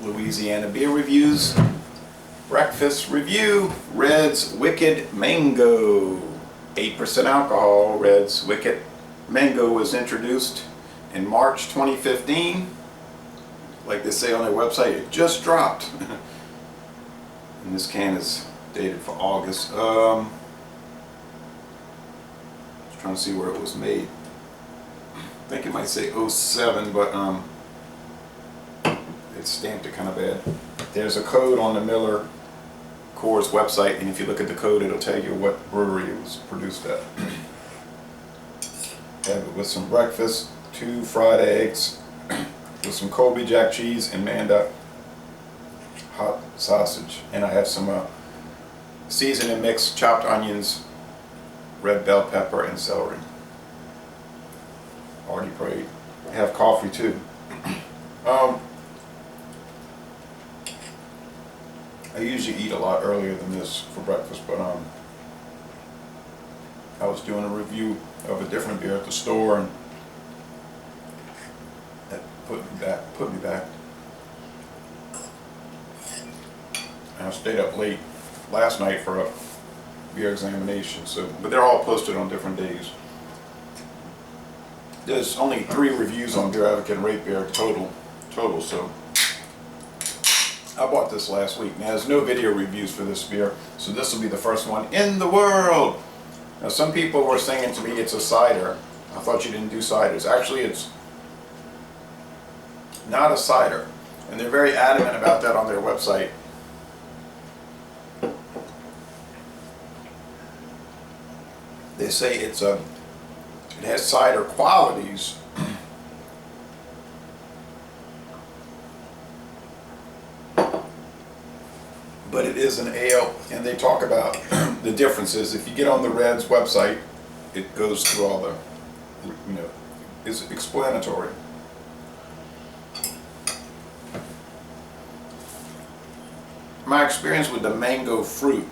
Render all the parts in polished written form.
Louisiana beer reviews. Breakfast review, Red's Wicked Mango. 8% alcohol. Red's Wicked Mango was introduced in March 2015. Like they say on their website, it just dropped. And this can is dated for August. Just trying to see where it was made. I think it might say 07, but it's stamped it kind of bad. There's a code on the Miller Coors website, and if you look at the code, it'll tell you what brewery it was produced at. Have it with some breakfast, 2 fried eggs, with some Colby Jack cheese and Manda hot sausage. And I have some seasoned and mixed chopped onions, red bell pepper, and celery. Already prayed. I have coffee too. I usually eat a lot earlier than this for breakfast, but I was doing a review of a different beer at the store, and that put me back. And I stayed up late last night for a beer examination, but they're all posted on different days. There's only 3 reviews on Beer Advocate and Rate Beer total, so I bought this last week. Now there's no video reviews for this beer, so this will be the first one in the world. Now some people were saying to me it's a cider. I thought you didn't do ciders. Actually, it's not a cider, and they're very adamant about that on their website. They say it has cider qualities, but it is an ale, and they talk about the differences. If you get on the Red's website, it goes through all the, it's explanatory. My experience with the mango fruit,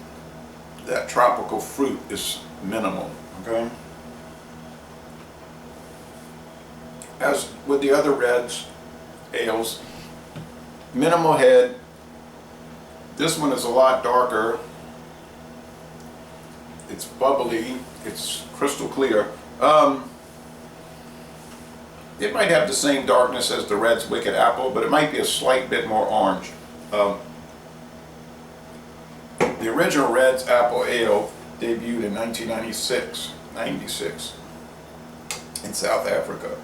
that tropical fruit, is minimal, okay? As with the other Red's ales, minimal head. This one is a lot darker. It's bubbly. It's crystal clear. It might have the same darkness as the Red's Wicked Apple, but it might be a slight bit more orange. The original Red's Apple Ale debuted in 1996, in South Africa.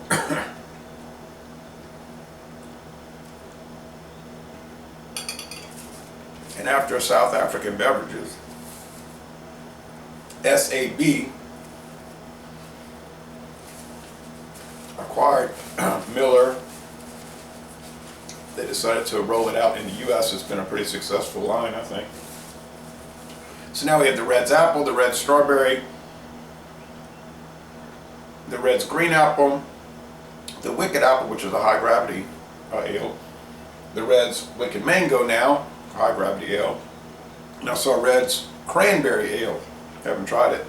And after South African beverages, SAB acquired Miller. They decided to roll it out in the U.S. It's been a pretty successful line, I think. So now we have the Red's Apple, the Red's Strawberry, the Red's Green Apple, the Wicked Apple, which is a high gravity ale, the Red's Wicked Mango now, high gravity ale, and I saw Red's Cranberry Ale. Haven't tried it.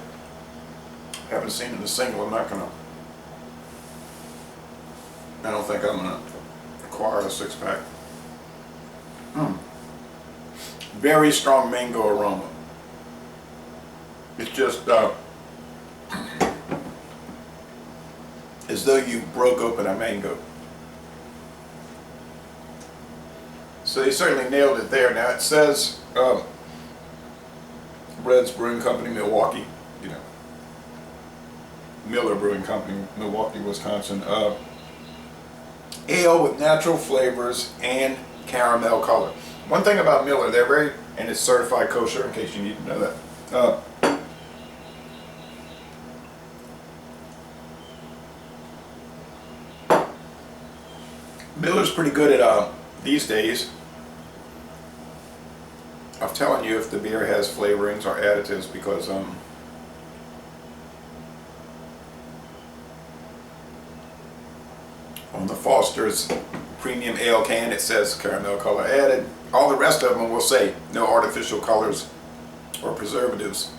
Haven't seen it in a single. I don't think I'm gonna acquire a 6-pack. Very strong mango aroma. It's just as though you broke open a mango. So they certainly nailed it there. Now it says Red's Brewing Company, Milwaukee. Miller Brewing Company, Milwaukee, Wisconsin. Ale with natural flavors and caramel color. One thing about Miller, and it's certified kosher, in case you need to know that. Miller's pretty good at these days of telling you if the beer has flavorings or additives, because on the Foster's premium ale can it says caramel color added. All the rest of them will say no artificial colors or preservatives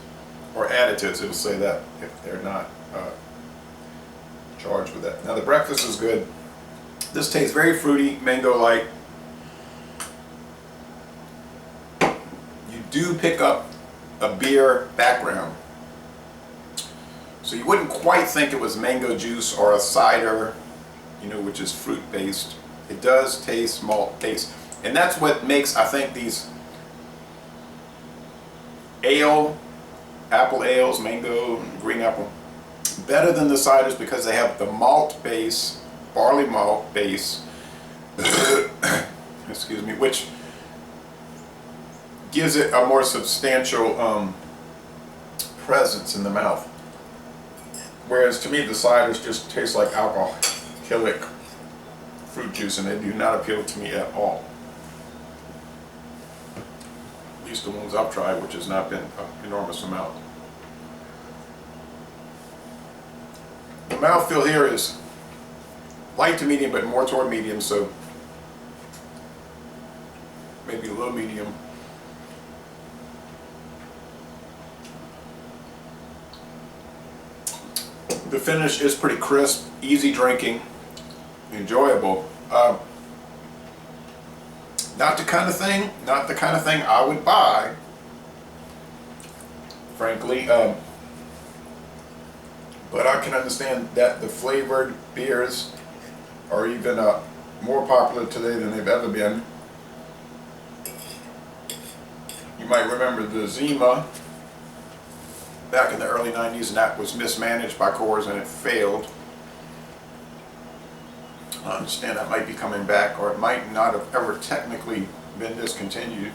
or additives. It'll say that if they're not charged with that. Now the breakfast is good. This tastes very fruity, mango-like. do pick up a beer background. So you wouldn't quite think it was mango juice or a cider, you know, which is fruit based. It does taste malt based. And that's what makes, I think, these apple ales, mango, green apple, better than the ciders, because they have the malt base, barley malt base, excuse me, which gives it a more substantial presence in the mouth. Whereas to me the ciders just taste like alcoholic fruit juice, and they do not appeal to me at all. At least the ones I've tried, which has not been an enormous amount. The mouthfeel here is light to medium, but more toward medium, so maybe low medium. The finish is pretty crisp, easy drinking, enjoyable. Not the kind of thing I would buy, frankly. But I can understand that the flavored beers are even more popular today than they've ever been. You might remember the Zima back in the early 90s, and that was mismanaged by Coors and it failed. I understand that might be coming back, or it might not have ever technically been discontinued.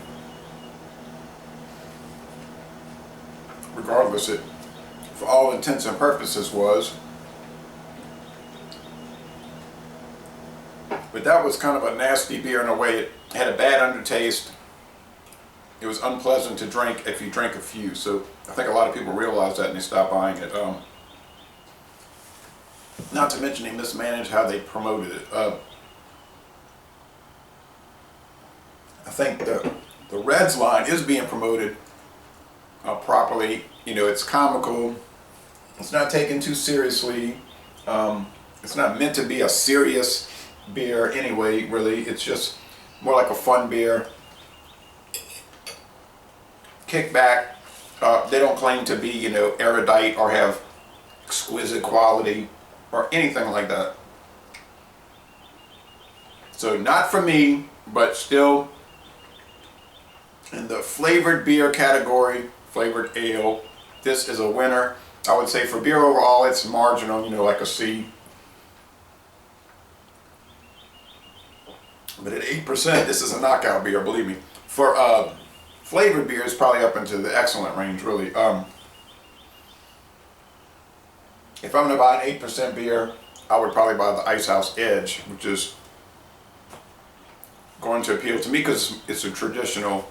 Regardless, it, for all intents and purposes, was. But that was kind of a nasty beer in a way. It had a bad undertaste. It was unpleasant to drink if you drank a few. So I think a lot of people realized that and they stopped buying it. Not to mention they mismanaged how they promoted it. I think the Reds line is being promoted properly. You know, it's comical. It's not taken too seriously. It's not meant to be a serious beer anyway, really. It's just more like a fun beer. Kick back. They don't claim to be, you know, erudite or have exquisite quality or anything like that. So not for me, but still in the flavored beer category, flavored ale, this is a winner. I would say for beer overall, it's marginal, you know, like a C. But at 8%, this is a knockout beer, believe me. For flavored beer, it's probably up into the excellent range, really. If I'm going to buy an 8% beer, I would probably buy the Ice House Edge, which is going to appeal to me because it's a traditional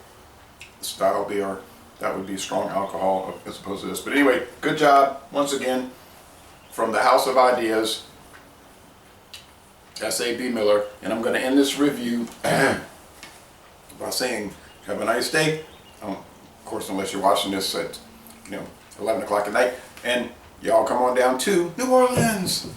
style beer. That would be strong alcohol as opposed to this. But anyway, good job once again from the House of Ideas, SAB-Miller. And I'm going to end this review by saying, have a nice day. Of course, unless you're watching this at 11 o'clock at night. And y'all come on down to New Orleans.